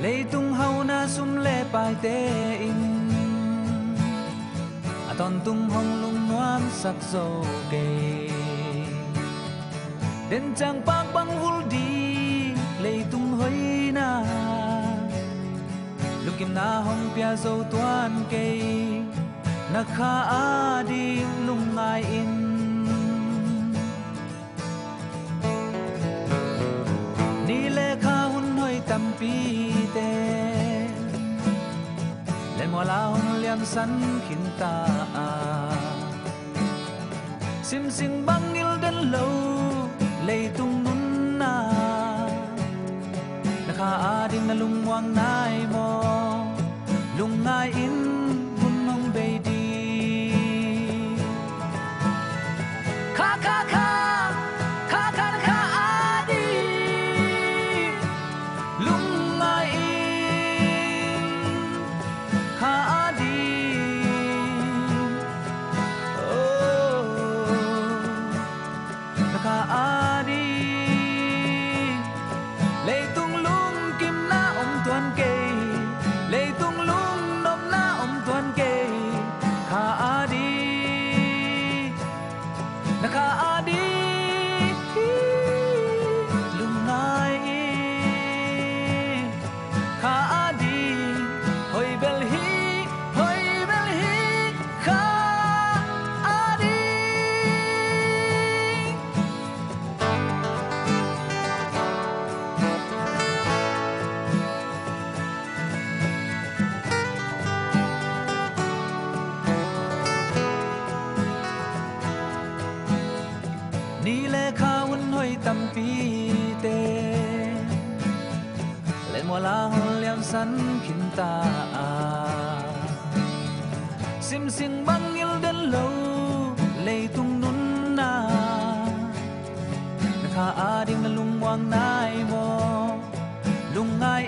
lấy tung hậu na sum lệ bài tê in toàn tung hong lung noan sắc dâu kê đến trang bạc băng vul đi lấy tung hơi na lúc kim na hong pia dâu tuan kê na kha a đi lung ngai in ni lệ kha hun hơi tâm pi tê lên mùa lao liam sắn khiến ta sim sim băng yêu đến lâu lệ tung nun na na kha đi na lung wang nai mo lung ngai in hun nong bay đi kha kha kha kha kha kha đi lung ngai in kha đi oh na kha đi lệ tung lung kim na tuan kê lệ tung lung nom na tuan kê kha đi na kha đi lung nai kha đi hoi bel hi kha đi ni lệ kha hun hoi tâm pi tê lên mùa la hôn liam sắn khiến ta sim sim băng yêu đến lâu lệ tung nun na na kha a ding na lung wang nai mo lung ngai